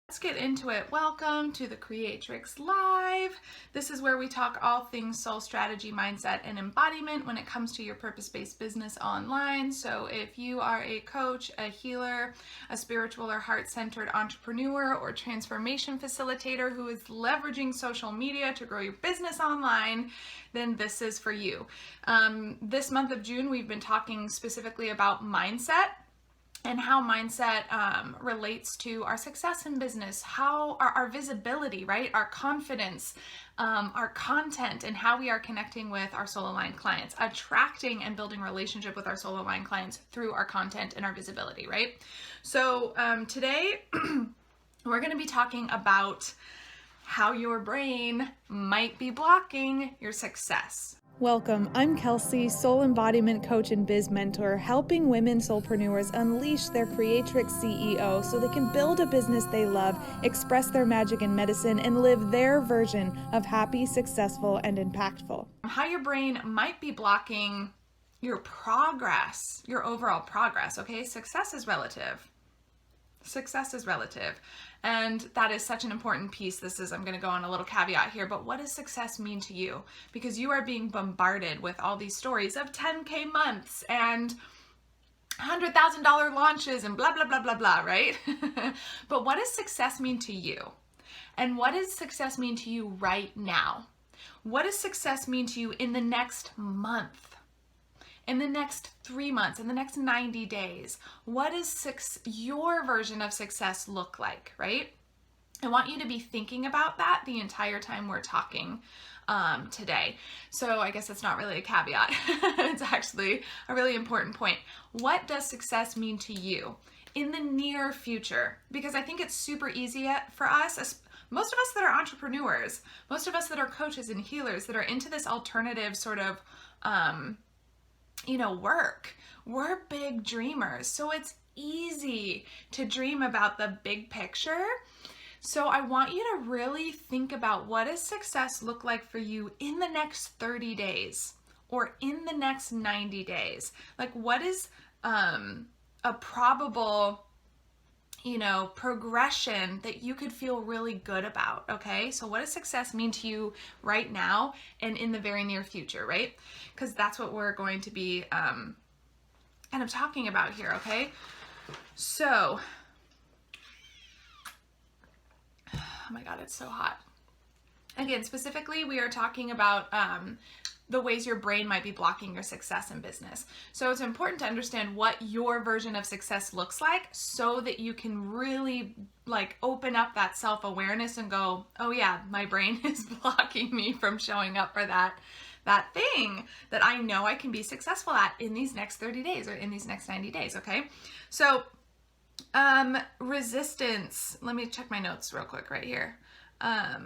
Let's get into it. Welcome to the Creatrix Live. This is where we talk all things soul strategy, mindset, and embodiment when it comes to your purpose-based business online. So if you are a coach, a healer, a spiritual or heart-centered entrepreneur or transformation facilitator who is leveraging social media to grow your business online, then this is for you. This month of June, we've been talking specifically about mindset and how mindset relates to our success in business, how our visibility, right? Our confidence, our content, and how we are connecting with our soul-aligned clients, attracting and building relationship with our soul-aligned clients through our content and our visibility, right? So today we're going to be talking about how your brain might be blocking your success. Welcome, I'm Kelsey, Soul Embodiment Coach and Biz Mentor, helping women soulpreneurs unleash their Creatrix CEO so they can build a business they love, express their magic in medicine, and live their version of happy, successful, and impactful. How your brain might be blocking your progress, your overall progress, okay? Success is relative. Success is relative. And that is such an important piece. I'm going to go on a little caveat here, but what does success mean to you? Because you are being bombarded with all these stories of 10K months and $100,000 launches and blah, blah, blah, blah, blah, right? But what does success mean to you? And what does success mean to you right now? What does success mean to you in the next month? In the next 3 months, in the next 90 days, what does your version of success look like, right? I want you to be thinking about that the entire time we're talking today. So I guess it's not really a caveat. It's actually a really important point. What does success mean to you in the near future? Because I think it's super easy for us, most of us that are entrepreneurs, most of us that are coaches and healers that are into this alternative sort of work. We're big dreamers. So it's easy to dream about the big picture. So I want you to really think about, what does success look like for you in the next 30 days or in the next 90 days? Like, what is a probable progression that you could feel really good about, okay? So what does success mean to you right now and in the very near future, right? Because that's what we're going to be kind of talking about here, okay? So, oh my God, it's so hot. Again, specifically, we are talking about the ways your brain might be blocking your success in business. So it's important to understand what your version of success looks like so that you can really open up that self-awareness and go, oh yeah, my brain is blocking me from showing up for that thing that I know I can be successful at in these next 30 days or in these next 90 days, okay? So resistance, let me check my notes real quick right here. I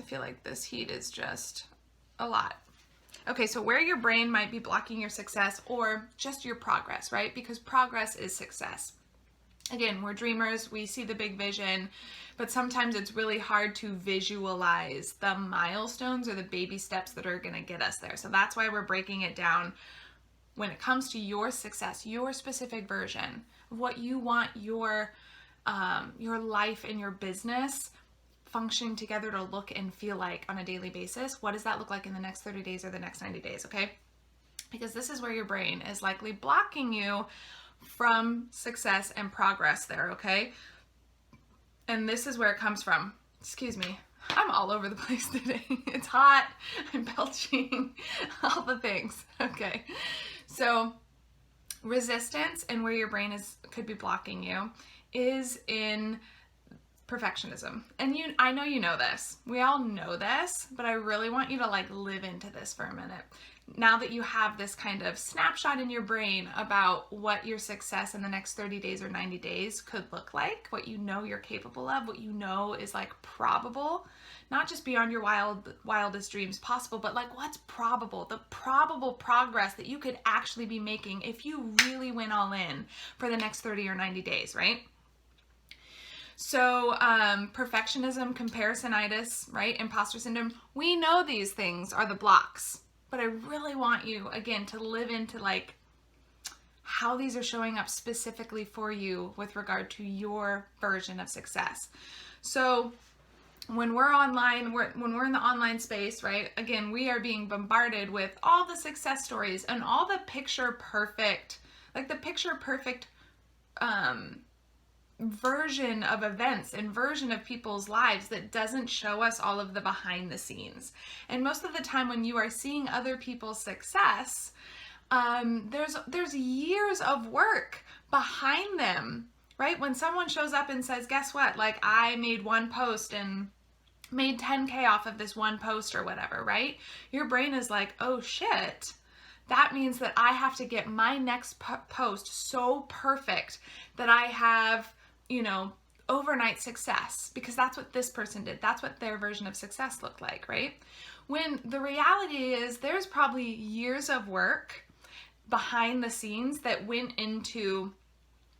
feel like this heat is just a lot. Okay, so where your brain might be blocking your success or just your progress, right? Because progress is success. Again, we're dreamers, we see the big vision, but sometimes it's really hard to visualize the milestones or the baby steps that are going to get us there. So that's why we're breaking it down when it comes to your success, your specific version of what you want your life and your business functioning together to look and feel like on a daily basis. What does that look like in the next 30 days or the next 90 days, okay? Because this is where your brain is likely blocking you from success and progress there, okay? And this is where it comes from. Excuse me. I'm all over the place today. It's hot. I'm belching. All the things. Okay. So resistance and where your brain could be blocking you is in perfectionism. And I know you know this. We all know this, but I really want you to live into this for a minute. Now that you have this kind of snapshot in your brain about what your success in the next 30 days or 90 days could look like, what you know you're capable of, what you know is probable, not just beyond your wildest dreams possible, but what's probable, the probable progress that you could actually be making if you really went all in for the next 30 or 90 days, right? So perfectionism, comparisonitis, right? Imposter syndrome. We know these things are the blocks, but I really want you, again, to live into how these are showing up specifically for you with regard to your version of success. So when we're online, when we're in the online space, right? Again, we are being bombarded with all the success stories and all the picture perfect, like the picture perfect version of events and version of people's lives that doesn't show us all of the behind the scenes. And most of the time when you are seeing other people's success, there's years of work behind them, right? When someone shows up and says, guess what? Like, I made one post and made 10K off of this one post or whatever, right? Your brain is like, oh shit. That means that I have to get my next post so perfect that I have, you know, overnight success, because that's what this person did. That's what their version of success looked like, right? When the reality is there's probably years of work behind the scenes that went into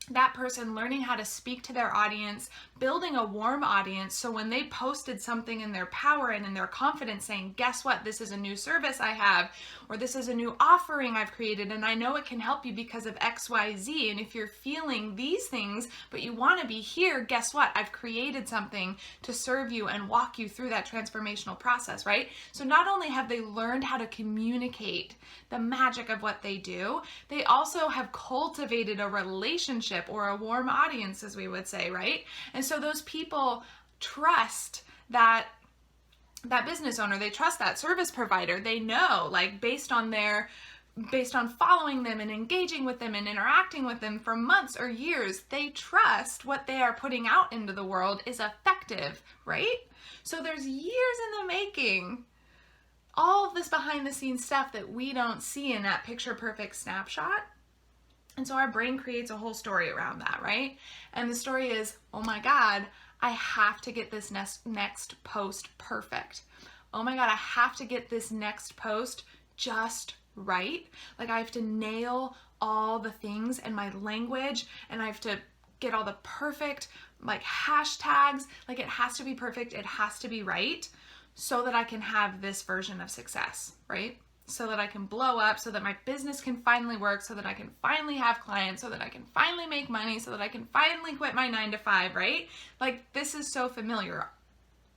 that person learning how to speak to their audience, building a warm audience, so when they posted something in their power and in their confidence saying, guess what, this is a new service I have, or this is a new offering I've created and I know it can help you because of XYZ, and if you're feeling these things but you want to be here, guess what, I've created something to serve you and walk you through that transformational process, right? So not only have they learned how to communicate the magic of what they do, they also have cultivated a relationship or a warm audience, as we would say, right? And so those people trust that business owner, they trust that service provider. They know, like, based on following them and engaging with them and interacting with them for months or years, they trust what they are putting out into the world is effective, right? So there's years in the making. All of this behind the scenes stuff that we don't see in that picture perfect snapshot. And so our brain creates a whole story around that, right? And the story is, oh my God, I have to get this next post perfect. Oh my God, I have to get this next post just right. Like, I have to nail all the things and my language, and I have to get all the perfect, like, hashtags. Like, it has to be perfect. It has to be right so that I can have this version of success, right? So that I can blow up, so that my business can finally work, so that I can finally have clients, so that I can finally make money, so that I can finally quit my 9-to-5, right? Like, this is so familiar.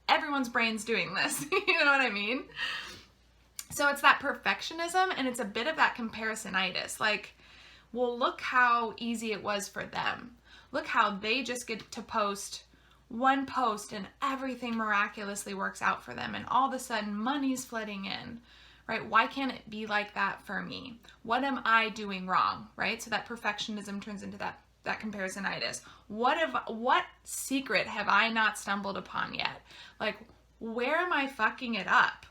Everyone's brain's doing this. You know what I mean? So it's that perfectionism, and it's a bit of that comparisonitis. Like, well, look how easy it was for them. Look how they just get to post one post and everything miraculously works out for them, and all of a sudden money's flooding in. Right? Why can't it be like that for me? What am I doing wrong? Right? So that perfectionism turns into that comparisonitis. What secret have I not stumbled upon yet? Like, where am I fucking it up?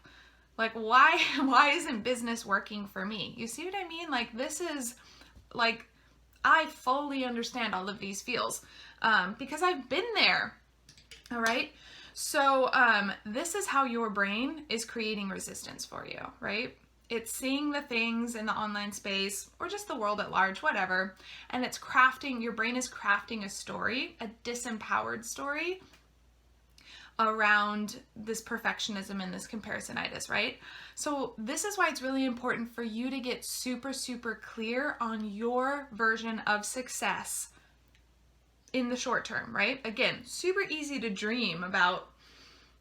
Like, why isn't business working for me? You see what I mean? Like, this is, like, I fully understand all of these feels because I've been there. All right? So this is how your brain is creating resistance for you, right? It's seeing the things in the online space or just the world at large, whatever, and it's crafting, your brain is crafting a story, a disempowered story around this perfectionism and this comparisonitis, right? So this is why it's really important for you to get super, super clear on your version of success in the short term, right? Again, super easy to dream about,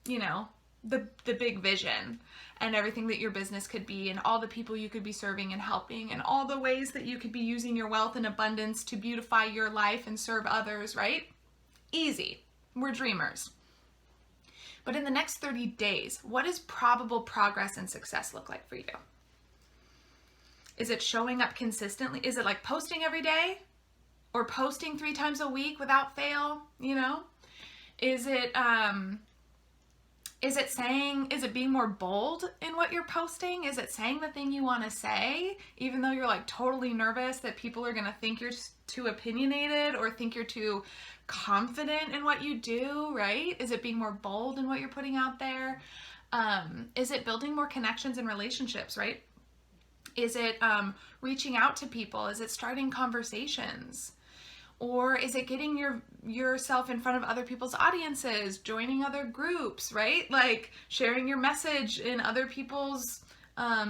you know, the big vision and everything that your business could be and all the people you could be serving and helping and all the ways that you could be using your wealth and abundance to beautify your life and serve others, right? Easy. We're dreamers. But in the next 30 days, what does probable progress and success look like for you? Is it showing up consistently? Is it like posting every day? Or posting 3 times a week without fail, you know? Is it being more bold in what you're posting? Is it saying the thing you want to say, even though you're like totally nervous that people are going to think you're too opinionated or think you're too confident in what you do, right? Is it being more bold in what you're putting out there? Is it building more connections and relationships, right? Is it reaching out to people? Is it starting conversations? Or is it getting yourself in front of other people's audiences, joining other groups, right? Like sharing your message in other people's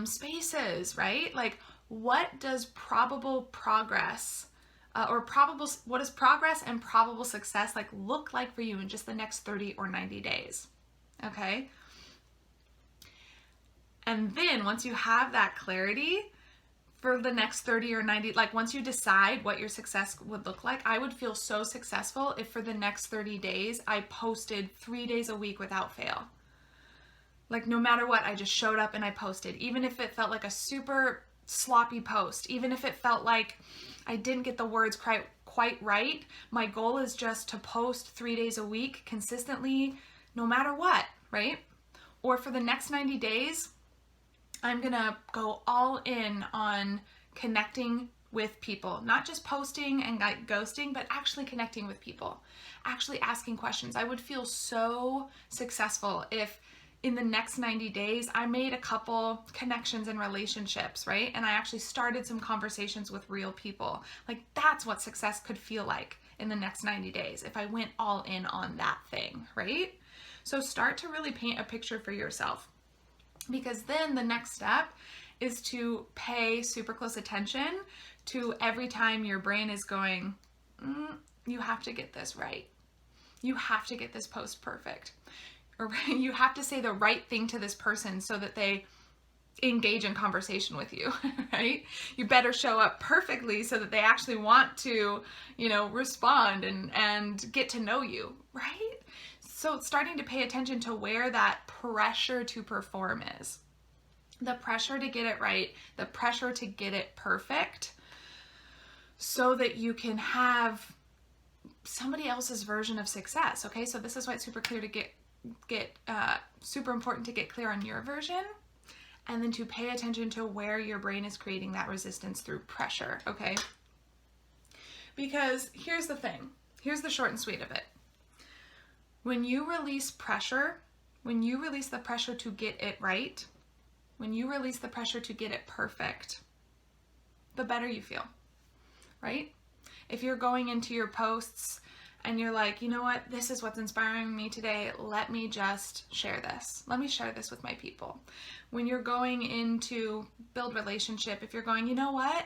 spaces, right? Like, what does probable progress what does progress and probable success look like for you in just the next 30 or 90 days? Okay. And then once you have that clarity for the next 30 or 90, once you decide what your success would look like, I would feel so successful if for the next 30 days, I posted 3 days a week without fail. No matter what, I just showed up and I posted, even if it felt like a super sloppy post, even if it felt like I didn't get the words quite right. My goal is just to post 3 days a week consistently, no matter what, right? Or for the next 90 days, I'm gonna go all in on connecting with people, not just posting and ghosting, but actually connecting with people, actually asking questions. I would feel so successful if in the next 90 days, I made a couple connections and relationships, right? And I actually started some conversations with real people. That's what success could feel like in the next 90 days if I went all in on that thing, right? So start to really paint a picture for yourself, because then the next step is to pay super close attention to every time your brain is going, you have to get this right. You have to get this post perfect. Or you have to say the right thing to this person so that they engage in conversation with you, right? You better show up perfectly so that they actually want to, respond and get to know you, right? So it's starting to pay attention to where that pressure to perform is. The pressure to get it right, the pressure to get it perfect, so that you can have somebody else's version of success, okay? So this is why it's super clear to super important to get clear on your version, and then to pay attention to where your brain is creating that resistance through pressure, okay? Because here's the thing. Here's the short and sweet of it. When you release pressure, when you release the pressure to get it right, when you release the pressure to get it perfect, the better you feel, right? If you're going into your posts and you're like, you know what, this is what's inspiring me today, let me just share this. Let me share this with my people. When you're going into build relationship, if you're going, you know what,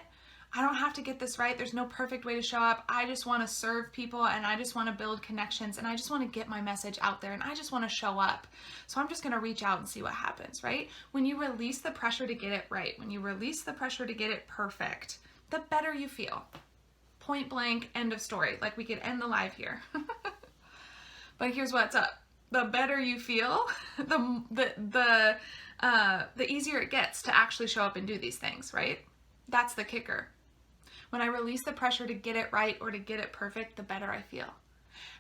I don't have to get this right. There's no perfect way to show up. I just want to serve people, and I just want to build connections, and I just want to get my message out there, and I just want to show up. So I'm just going to reach out and see what happens, right? When you release the pressure to get it right, when you release the pressure to get it perfect, the better you feel. Point blank, end of story. We could end the live here. But here's what's up. The better you feel, the easier it gets to actually show up and do these things, right? That's the kicker. When I release the pressure to get it right or to get it perfect, the better I feel.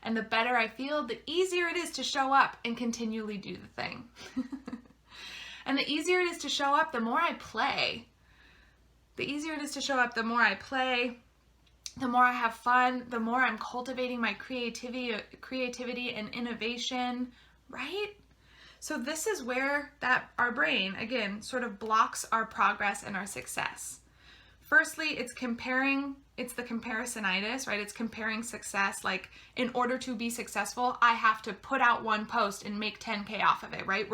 And the better I feel, the easier it is to show up and continually do the thing. And the easier it is to show up, the more I play. The easier it is to show up, the more I play, the more I have fun, the more I'm cultivating my creativity and innovation, right? So this is where our brain, again, sort of blocks our progress and our success. Firstly, it's the comparisonitis, right? It's comparing success. In order to be successful, I have to put out one post and make 10K off of it, right?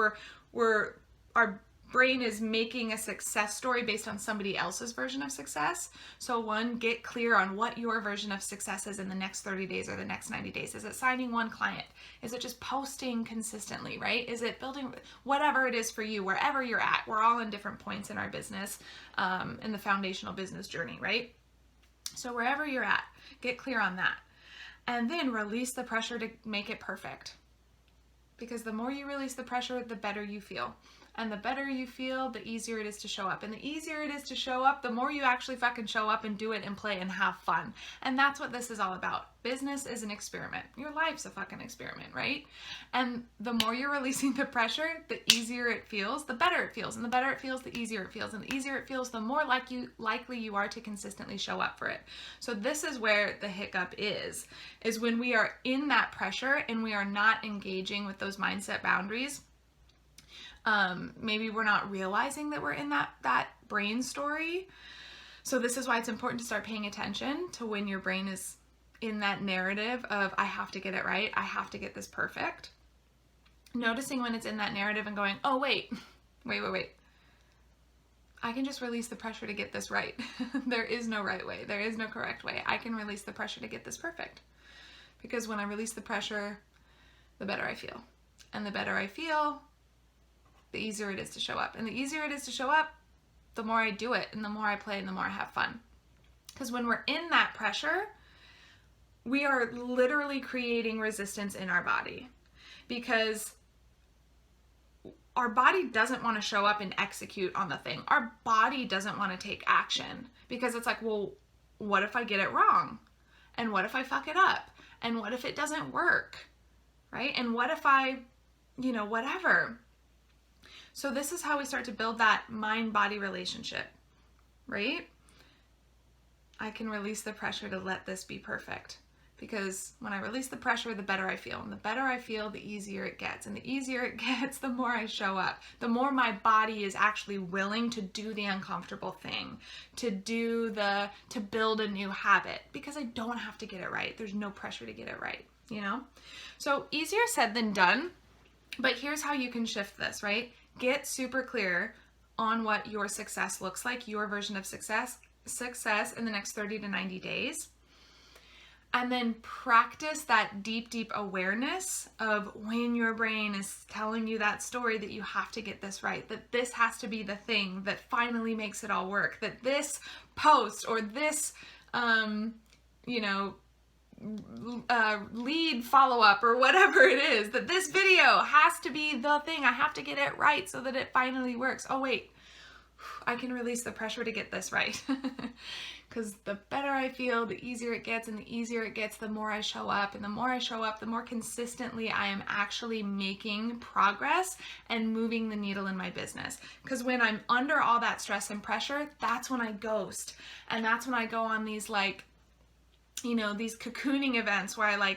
Our brain is making a success story based on somebody else's version of success. So one, get clear on what your version of success is in the next 30 days or the next 90 days. Is it signing one client? Is it just posting consistently, right? Is it building, whatever it is for you, wherever you're at. We're all in different points in our business, in the foundational business journey, right? So wherever you're at, get clear on that. And then release the pressure to make it perfect. Because the more you release the pressure, the better you feel. And the better you feel, the easier it is to show up. And the easier it is to show up, the more you actually fucking show up and do it and play and have fun. And that's what this is all about. Business is an experiment. Your life's a fucking experiment, right? And the more you're releasing the pressure, the easier it feels, the better it feels. And the better it feels, the easier it feels. And the easier it feels, the more likely you are to consistently show up for it. So this is where the hiccup is when we are in that pressure and we are not engaging with those mindset boundaries. Maybe we're not realizing that we're in that brain story. So this is why it's important to start paying attention to when your brain is in that narrative of, I have to get it right. I have to get this perfect. Noticing when it's in that narrative and going, oh, wait. I can just release the pressure to get this right. There is no right way. There is no correct way. I can release the pressure to get this perfect. Because when I release the pressure, the better I feel. And the better I feel, the easier it is to show up. And the easier it is to show up, the more I do it, and the more I play, and the more I have fun. Because when we're in that pressure, we are literally creating resistance in our body. Because our body doesn't want to show up and execute on the thing. Our body doesn't want to take action. Because it's like, well, what if I get it wrong? And what if I fuck it up? And what if it doesn't work? Right? And what if I, whatever. So this is how we start to build that mind-body relationship, right? I can release the pressure to let this be perfect. Because when I release the pressure, the better I feel. And the better I feel, the easier it gets. And the easier it gets, the more I show up. The more my body is actually willing to do the uncomfortable thing. To build a new habit. Because I don't have to get it right. There's no pressure to get it right, So easier said than done. But here's how you can shift this, right? Get super clear on what your success looks like, your version of success in the next 30 to 90 days. And then practice that deep, deep awareness of when your brain is telling you that story that you have to get this right, that this has to be the thing that finally makes it all work, that this post or this, lead follow-up or whatever it is, that this video has to be the thing. I have to get it right so that it finally works. Oh, wait, I can release the pressure to get this right. Because the better I feel, the easier it gets, and the easier it gets, the more I show up. And the more I show up, the more consistently I am actually making progress and moving the needle in my business. Because when I'm under all that stress and pressure, that's when I ghost. And that's when I go on these these cocooning events where I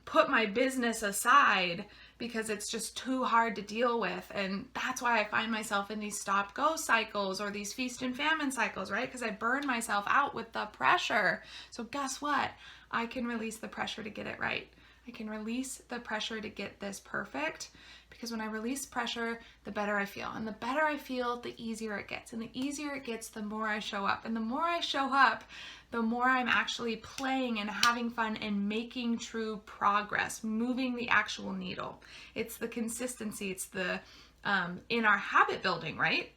put my business aside because it's just too hard to deal with. And that's why I find myself in these stop-go cycles or these feast and famine cycles, right? Because I burn myself out with the pressure. So guess what? I can release the pressure to get it right. I can release the pressure to get this perfect, because when I release pressure, the better I feel. And the better I feel, the easier it gets. And the easier it gets, the more I show up. And the more I show up, the more I'm actually playing and having fun and making true progress, moving the actual needle. It's the consistency. It's the, in our habit building, right?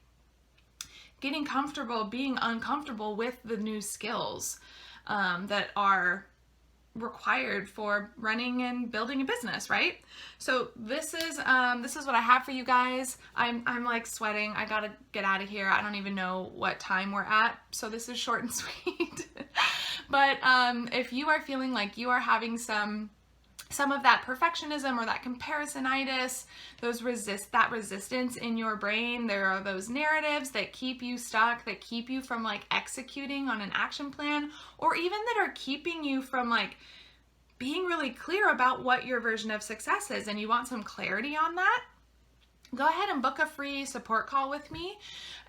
Getting comfortable, being uncomfortable with the new skills that are required for running and building a business, right? So this is what I have for you guys. I'm sweating. I gotta get out of here. I don't even know what time we're at, so this is short and sweet. But if you are feeling like you are having some of that perfectionism or that comparisonitis, that resistance in your brain, there are those narratives that keep you stuck, that keep you from executing on an action plan, or even that are keeping you from being really clear about what your version of success is, and you want some clarity on that, go ahead and book a free support call with me,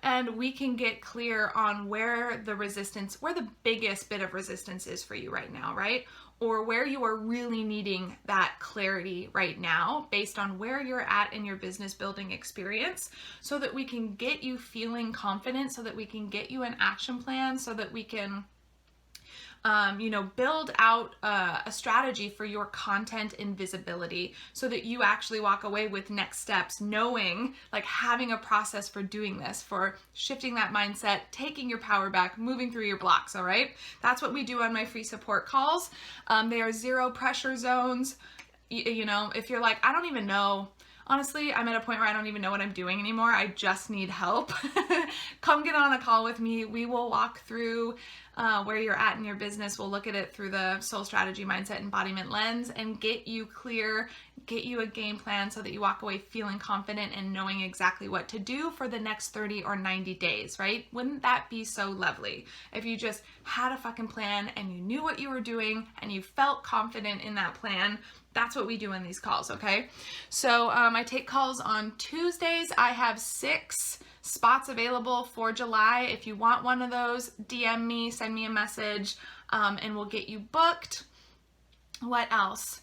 and we can get clear on where the biggest bit of resistance is for you right now, right? Or where you are really needing that clarity right now based on where you're at in your business building experience, so that we can get you feeling confident, so that we can get you an action plan, so that we can build out a strategy for your content and visibility, so that you actually walk away with next steps, knowing, having a process for doing this, for shifting that mindset, taking your power back, moving through your blocks, all right? That's what we do on my free support calls. They are 0 pressure zones. If you're I don't even know, honestly, I'm at a point where I don't even know what I'm doing anymore. I just need help. Come get on a call with me. We will walk through where you're at in your business. We'll look at it through the soul strategy, mindset, embodiment lens, and get you clear, get you a game plan so that you walk away feeling confident and knowing exactly what to do for the next 30 or 90 days, right? Wouldn't that be so lovely if you just had a fucking plan and you knew what you were doing and you felt confident in that plan? That's what we do in these calls, okay? So I take calls on Tuesdays. I have 6 spots available for July. If you want one of those, DM me, send me a message, and we'll get you booked. What else?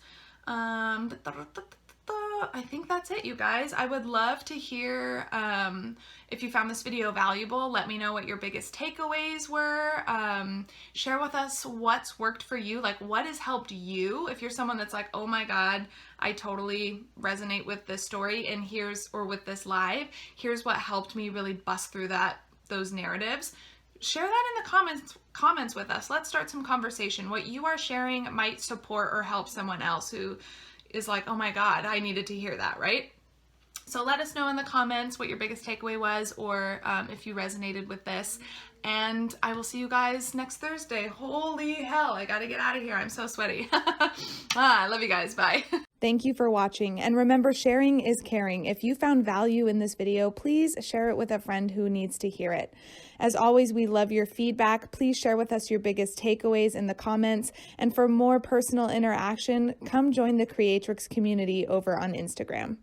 I think that's it, you guys. I would love to hear if you found this video valuable. Let me know what your biggest takeaways were. Share with us what's worked for you, like what has helped you. If you're someone that's like, oh my God, I totally resonate with this story, and or with this live, here's what helped me really bust through those narratives. Share that in the comments with us. Let's start some conversation. What you are sharing might support or help someone else who is like, oh my God, I needed to hear that, right? So let us know in the comments what your biggest takeaway was, or if you resonated with this. And I will see you guys next Thursday. Holy hell, I gotta get out of here. I'm so sweaty. I love you guys. Bye. Thank you for watching, and remember, sharing is caring. If you found value in this video, please share it with a friend who needs to hear it. As always, we love your feedback. Please share with us your biggest takeaways in the comments, and for more personal interaction, come join the Creatrix community over on Instagram.